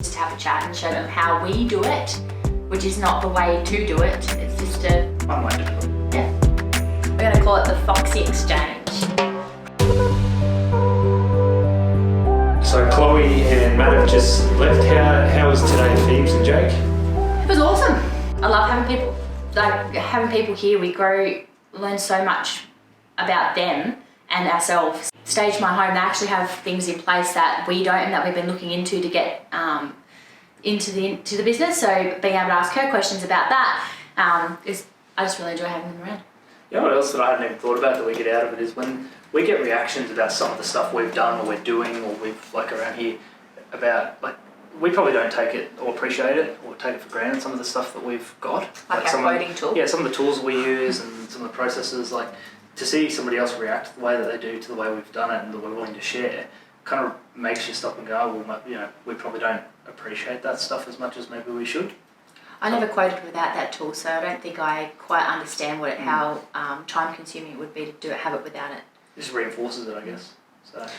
Just have a chat and show them how we do it, which is not the way to do it. It's just a one way to do it. Yeah. We're going to call it the Foxy Exchange. So Chloe and Matt have just left. How was today, Phoebes and Jake? It was awesome. I love having people here. We learn so much about them and ourselves. Stage My Home, they actually have things in place that we don't and that we've been looking into to get into the business. So being able to ask her questions about that I just really enjoy having them around. You know what else that I hadn't even thought about that we get out of it is when we get reactions about some of the stuff we've done or we're doing or we've around here about we probably don't take it or appreciate it or take it for granted, some of the stuff that we've got. Like our quoting tool? Yeah, some of the tools we use and some of the processes, to see somebody else react the way that they do to the way we've done it and that we're willing to share kind of makes you stop and go, well, we probably don't appreciate that stuff as much as maybe we should. I never quoted without that tool, so I don't think I quite understand how time consuming it would be to have it without it. Just reinforces it, I guess.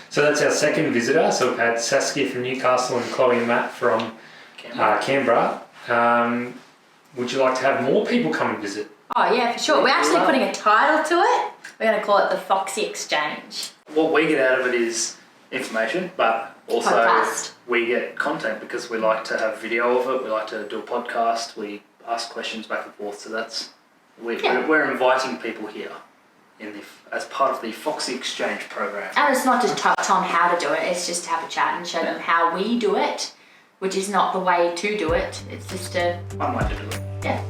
So that's our second visitor. So we've had Saskia from Newcastle and Chloe and Matt from Canberra. Would you like to have more people come and visit? Oh yeah, for sure. We're actually putting a title to it. We're going to call it the Foxy Exchange. What we get out of it is information, but also podcast. We get content because we like to have video of it. We like to do a podcast. We ask questions back and forth. So we're inviting people here as part of the Foxy Exchange program. And it's not just touch on how to do it. It's just to have a chat and show them how we do it, which is not the way to do it. It's just one way to do it. Yeah.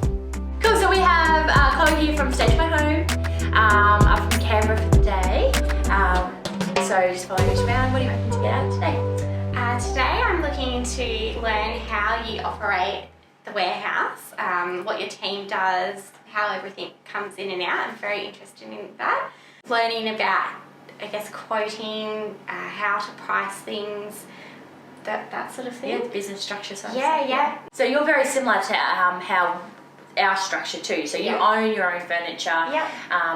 Cool. So we have Chloe here from Stage My Home. I'm from Canberra for the day. So just following us around. What are you hoping to get out today? Today I'm looking to learn how you operate the warehouse, what your team does, how everything comes in and out. I'm very interested in that. Learning about, quoting, how to price things, that sort of thing. Yeah, the business structure side. Yeah. So you're very similar to how our structure too. So you own your own furniture. Yeah.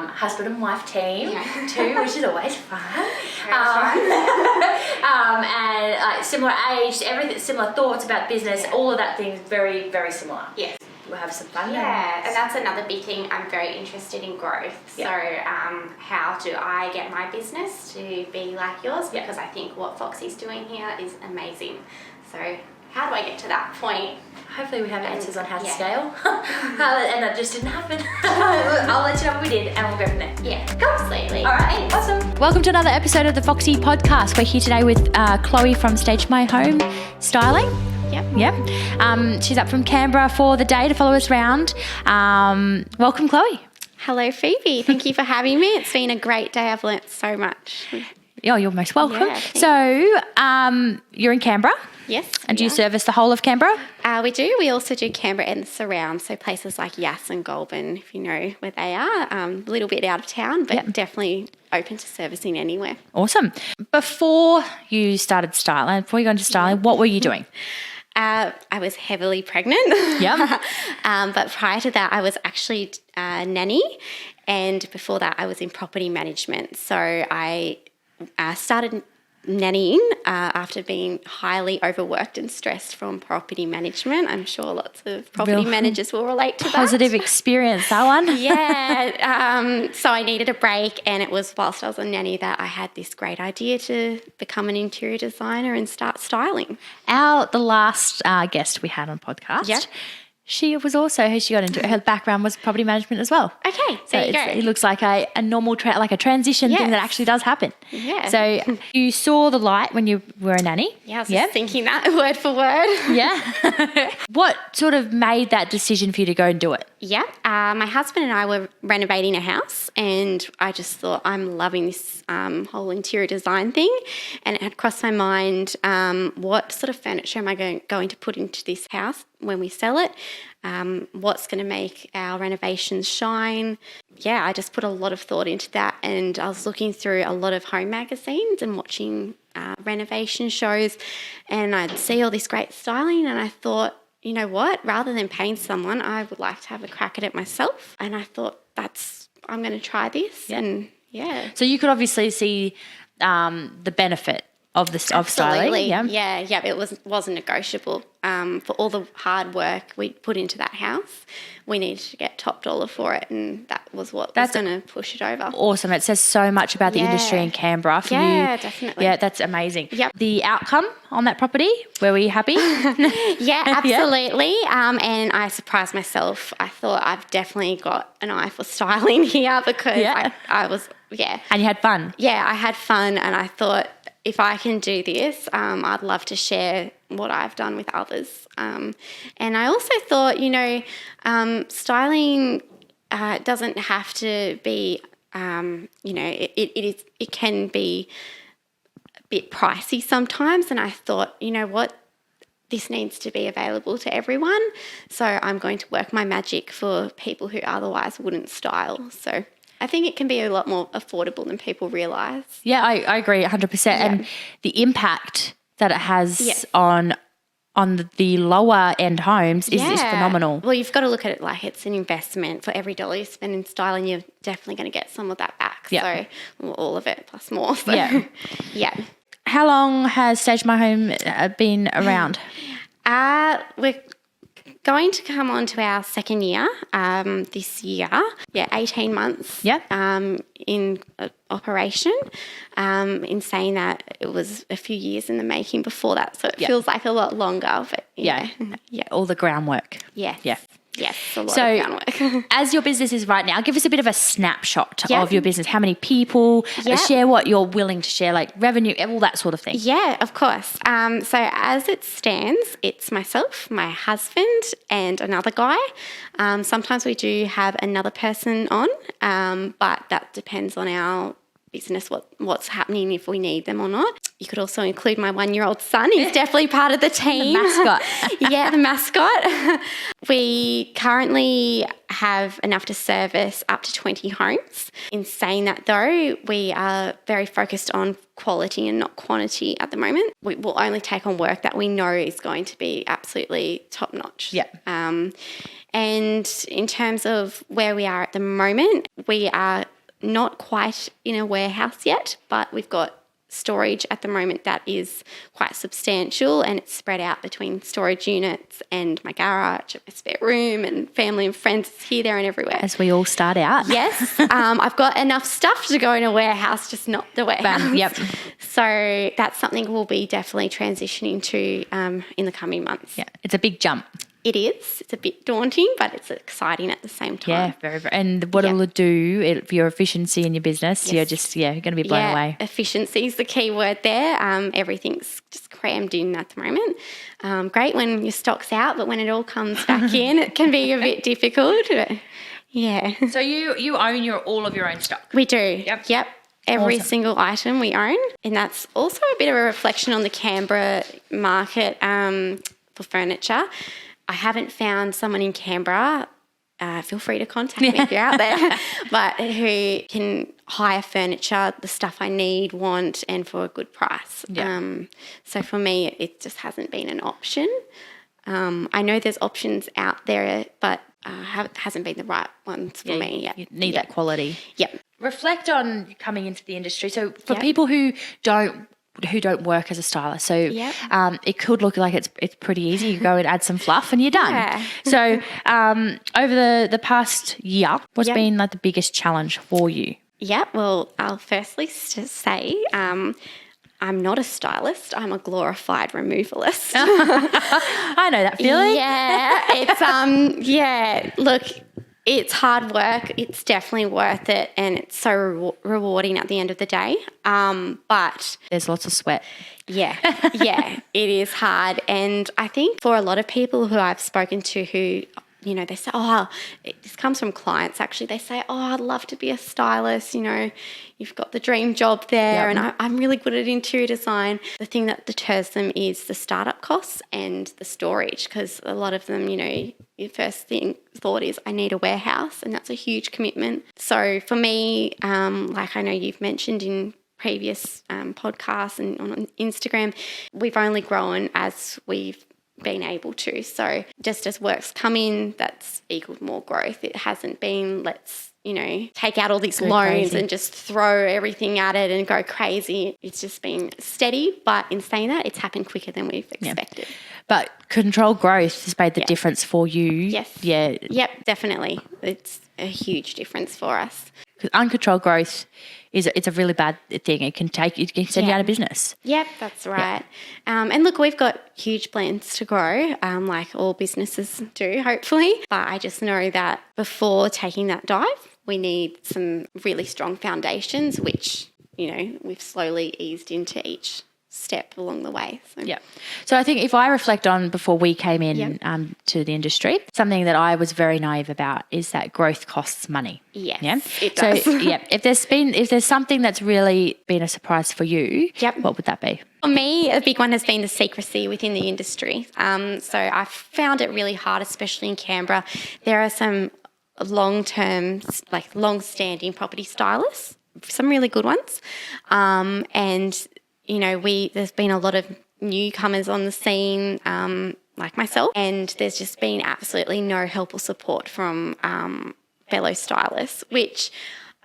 Husband and wife team too, which is always fun. And similar age, everything, similar thoughts about business. All of that things very, very similar. Yes. We'll have some fun. Yeah, and that's another big thing. I'm very interested in growth. So how do I get my business to be like yours? Because I think what Foxy's doing here is amazing. So how do I get to that point? Hopefully we have answers on how to scale. And that just didn't happen. I'll let you know what we did and we'll go from there. Yeah, absolutely. All right, awesome. Welcome to another episode of the Foxy Podcast. We're here today with Chloe from Stage My Home Styling. Yep. She's up from Canberra for the day to follow us around. Welcome, Chloe. Hello, Phoebe. Thank you for having me. It's been a great day. I've learnt so much. Oh, you're most welcome. Yeah, so you're in Canberra? Yes. And do you service the whole of Canberra? We do. We also do Canberra and the surrounds, so places like Yass and Goulburn, if you know where they are. A little bit out of town, but definitely open to servicing anywhere. Awesome. Before you started styling, before you got into styling, what were you doing? I was heavily pregnant. Yeah. But prior to that, I was actually a nanny, and before that, I was in property management. So I started nannying after being highly overworked and stressed from property management. I'm sure lots of property managers will relate to that. Positive experience, that one. Yeah. So I needed a break, and it was whilst I was a nanny that I had this great idea to become an interior designer and start styling. The last guest we had on podcast, she was also, who she got into, her background was property management as well. Okay, there you go. It looks like a normal, like a transition thing that actually does happen. Yeah. So you saw the light when you were a nanny? Yeah, I was just thinking that word for word. Yeah. What sort of made that decision for you to go and do it? Yeah. My husband and I were renovating a house, and I just thought, I'm loving this whole interior design thing. And it had crossed my mind, what sort of furniture am I going to put into this house when we sell it? What's going to make our renovations shine? Yeah, I just put a lot of thought into that, and I was looking through a lot of home magazines and watching renovation shows, and I'd see all this great styling, and I thought, you know what, rather than paying someone, I would like to have a crack at it myself. And I thought, I'm going to try this. And so you could obviously see the benefit of styling. Yeah. It wasn't negotiable. For all the hard work we put into that house, we needed to get top dollar for it, and that was what was going to push it over. Awesome. It says so much about the industry in Canberra for you. Yeah, definitely. Yeah, that's amazing. Yep. The outcome on that property, were we happy? Yeah, absolutely. And I surprised myself. I thought I've definitely got an eye for styling here because I was. And you had fun. Yeah, I had fun, and I thought if I can do this, I'd love to share what I've done with others. And I also thought, styling doesn't have to be, it can be a bit pricey sometimes. And I thought, you know what? This needs to be available to everyone. So I'm going to work my magic for people who otherwise wouldn't style. So I think it can be a lot more affordable than people realise. Yeah, I agree 100%. Yeah. And the impact that it has on the lower end homes is phenomenal. Well, you've got to look at it like it's an investment. For every dollar you spend in styling, you're definitely going to get some of that back. Yeah. So all of it plus more. So, yeah. How long has Stage My Home been around? We're going to come on to our second year this year. Yeah, 18 months in operation. In saying that, it was a few years in the making before that, so it feels like a lot longer. But yeah. All the groundwork. Yeah. Yes, a lot so, of groundwork. As your business is right now, give us a bit of a snapshot of your business. How many people? Share what you're willing to share, like revenue, all that sort of thing. Yeah, of course. So as it stands, it's myself, my husband, and another guy. Sometimes we do have another person on, but that depends on our business, what's happening, if we need them or not. You could also include my 1-year-old son. He's definitely part of the team. The mascot. Yeah, the mascot. We currently have enough to service up to 20 homes. In saying that though, we are very focused on quality and not quantity at the moment. We will only take on work that we know is going to be absolutely top notch. Yeah. And in terms of where we are at the moment, we are not quite in a warehouse yet, but we've got storage at the moment that is quite substantial, and it's spread out between storage units and my garage, my spare room, and family and friends here, there and everywhere. As we all start out. Yes. I've got enough stuff to go in a warehouse, just not the warehouse. Yep. So that's something we'll be definitely transitioning to in the coming months. Yeah, it's a big jump. It is. It's a bit daunting, but it's exciting at the same time. Yeah, very, very. And what it'll do for your efficiency in your business, you're just, going to be blown away. Efficiency is the key word there. Everything's just crammed in at the moment. Great when your stock's out, but when it all comes back in, it can be a bit difficult. Yeah. So you own all of your own stock? We do. Yep. Every Awesome. single item we own. And that's also a bit of a reflection on the Canberra market for furniture. I haven't found someone in Canberra, feel free to contact me if you're out there, but who can hire furniture, the stuff I need, want, and for a good price. Yeah. So for me, it just hasn't been an option. I know there's options out there, but hasn't been the right ones for me yet. You need that quality. Yep. Reflect on coming into the industry. So for people who don't work as a stylist. So it could look like it's pretty easy. You go and add some fluff and you're done. Yeah. So over the past year, what's been like the biggest challenge for you? Yeah, well, I'll firstly say I'm not a stylist. I'm a glorified removalist. I know that feeling. Yeah, it's look, it's hard work. It's definitely worth it, and it's so rewarding at the end of the day. But there's lots of sweat. Yeah, it is hard. And I think for a lot of people who I've spoken to who, they say, this comes from clients actually. They say, I'd love to be a stylist. You've got the dream job there, and I'm really good at interior design. The thing that deters them is the startup costs and the storage, because a lot of them, your first thought is I need a warehouse, and that's a huge commitment. So for me, like I know you've mentioned in previous podcasts and on Instagram, we've only grown as we've been able to. So just as work's come in, that's equaled more growth. It hasn't been let's take out all these Go loans crazy. and just throw everything at it and go crazy. It's just been steady, but in saying that, it's happened quicker than we've expected. But controlled growth has made the Yeah. difference for you. Yes. Yeah. Yep, definitely. It's a huge difference for us. 'Cause uncontrolled growth it's a really bad thing. It can send you Yeah. out of business. Yep, that's right. And look, we've got huge plans to grow, like all businesses do, hopefully. But I just know that before taking that dive, we need some really strong foundations, which, we've slowly eased into each step along the way. So. Yeah. So I think if I reflect on before we came in Yep. to the industry, something that I was very naive about is that growth costs money. Yes, Yeah. it does. So if there's something that's really been a surprise for you, Yep. what would that be? For me, a big one has been the secrecy within the industry. So I found it really hard, especially in Canberra. There are some long-term, long-standing property stylists, some really good ones, and there's been a lot of newcomers on the scene, like myself, and there's just been absolutely no help or support from fellow stylists, which,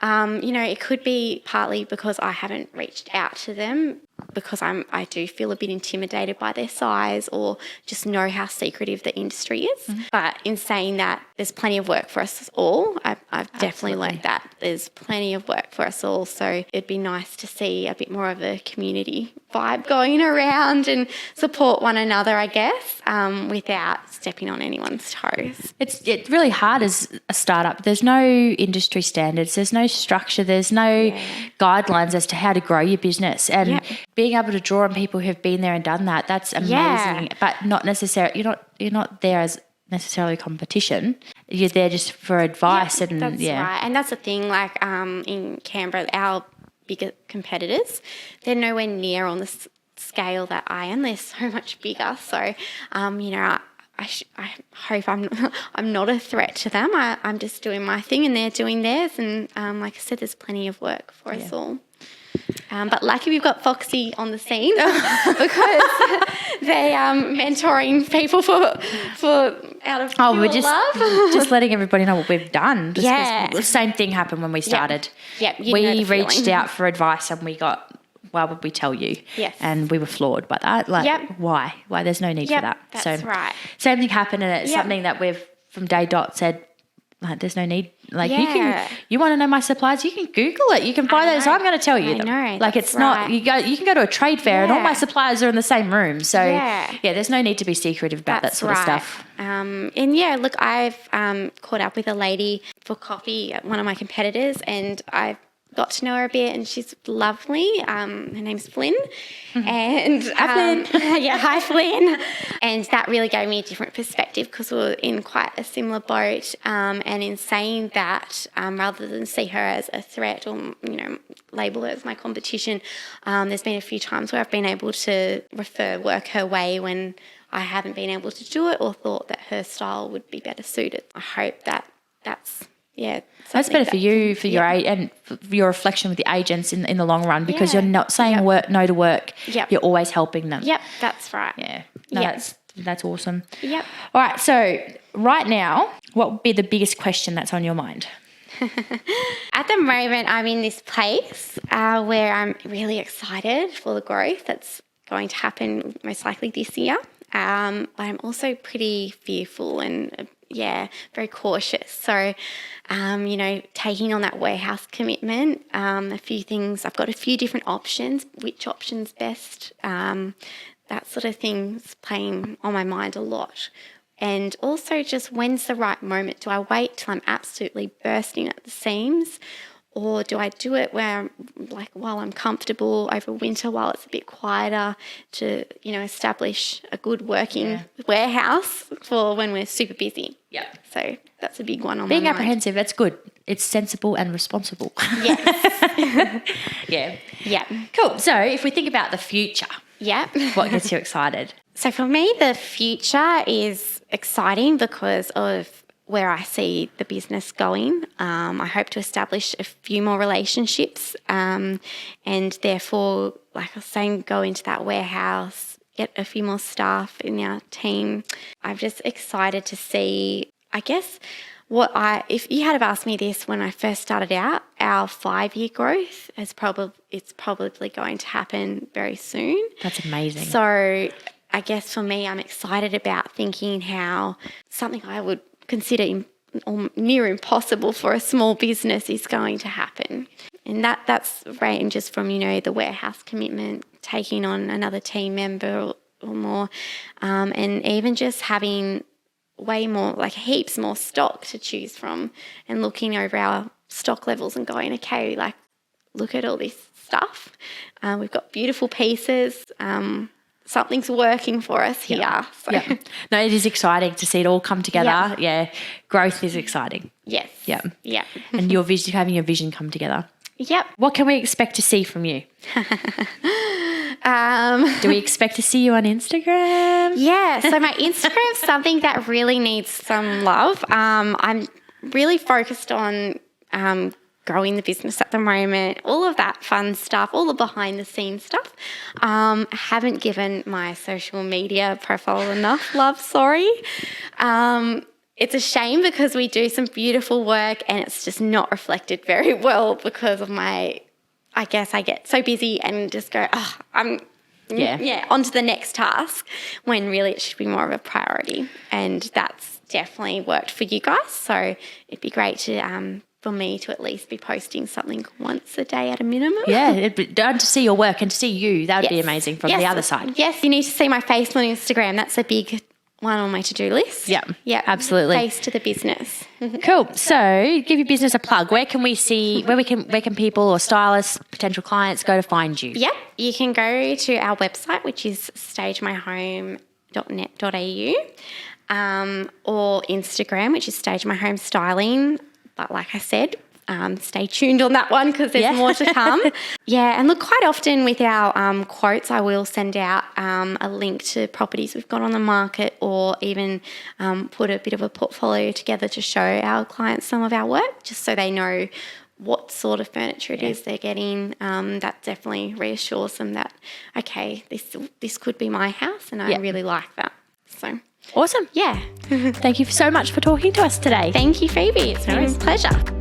it could be partly because I haven't reached out to them because I do feel a bit intimidated by their size or just know how secretive the industry is. Mm-hmm. But in saying that, there's plenty of work for us all. I've definitely learned that there's plenty of work for us all. So it'd be nice to see a bit more of a community vibe going around and support one another, I guess, without stepping on anyone's toes. It's really hard as a startup. There's no industry standards. There's no structure. There's no guidelines as to how to grow your business. And being able to draw on people who've been there and done that, that's amazing. Yeah. But not necessarily, you're not there as necessarily competition. You're there just for advice. That's and right. And that's the thing, in Canberra, our bigger competitors, they're nowhere near on the scale that I am. They're so much bigger. So, I hope I'm not a threat to them. I'm just doing my thing and they're doing theirs. And like I said, there's plenty of work for us all. But lucky we've got Foxy on the scene because they mentoring people for out of pure we're just love. just letting everybody know what we've done. Just 'cause Yeah. the same thing happened when we started. Yep, you know we the feeling. reached out for advice and we got, why would we tell you? Yes. And we were floored by that. Why? Why? There's no need for that. That's right. Same thing happened, and it's something that we've from day dot said. There's no need. You want to know my suppliers? You can Google it. You can find those. I'm going to tell you them. know, It's not. You can go to a trade fair and all my suppliers are in the same room. So there's no need to be secretive about that sort of stuff. Look, I've caught up with a lady for coffee at one of my competitors, and I've got to know her a bit, and she's lovely. Her name's Flynn. And Hi, Flynn. hi Flynn. And that really gave me a different perspective because we were in quite a similar boat. And in saying that, rather than see her as a threat or label her as my competition, there's been a few times where I've been able to refer work her way when I haven't been able to do it or thought that her style would be better suited. I hope that's That's better for you, for your and for your reflection with the agents in the long run, because you're not saying no to work. Yep. You're always helping them. Yep, that's right. Yeah. No, that's awesome. Yep. All right. So right now, what would be the biggest question that's on your mind? At the moment, I'm in this place where I'm really excited for the growth that's going to happen most likely this year. But I'm also pretty fearful and very cautious. So, taking on that warehouse commitment, a few things, I've got a few different options, which option's best, that sort of thing's playing on my mind a lot. And also just when's the right moment? Do I wait till I'm absolutely bursting at the seams? Or do I do it where while I'm comfortable over winter, while it's a bit quieter, to establish a good working warehouse for when we're super busy? Yeah. So that's a big one on Being my mind. apprehensive, that's good. It's sensible and responsible. Yes. Yeah. Yeah. Cool. So if we think about the future, Yeah. what gets you excited? So for me, the future is exciting because of where I see the business going. I hope to establish a few more relationships and therefore, like I was saying, go into that warehouse, get a few more staff in our team. I'm just excited to see, I guess, if you had have asked me this when I first started out, our 5-year growth it's probably going to happen very soon. That's amazing. So I guess for me, I'm excited about thinking how something I would consider near impossible for a small business is going to happen. And that's ranges from, the warehouse commitment, taking on another team member or more, and even just having way more, like heaps more stock to choose from, and looking over our stock levels and going, okay, like look at all this stuff. We've got beautiful pieces. Something's working for us here. Yeah. So. Yeah. No, it is exciting to see it all come together. Yeah. Growth is exciting. Yes. Yeah. Yeah. And having your vision come together. Yep. What can we expect to see from you? Do we expect to see you on Instagram? Yeah, so my Instagram's something that really needs some love. I'm really focused on growing the business at the moment, all of that fun stuff, all the behind the scenes stuff. I haven't given my social media profile enough love, sorry. It's a shame because we do some beautiful work and it's just not reflected very well because of I guess I get so busy and just go, on to the next task, when really it should be more of a priority. And that's definitely worked for you guys. So it'd be great to for me to at least be posting something once a day at a minimum. Yeah, to see your work and to see you, that would be amazing from the other side. Yes, you need to see my face on Instagram. That's a big one on my to-do list. Yeah, absolutely. Face to the business. Cool. So, give your business a plug. Where can people or stylists, potential clients go to find you? Yep, you can go to our website, which is stagemyhome.net.au, or Instagram, which is stagemyhomestyling. But like I said, stay tuned on that one because there's more to come. And look, quite often with our quotes, I will send out a link to properties we've got on the market, or even put a bit of a portfolio together to show our clients some of our work, just so they know what sort of furniture it is they're getting. That definitely reassures them that, okay, this could be my house, and I really like that. So awesome. yeah. Thank you so much for talking to us today. Thank you, Phoebe. It's been a pleasure.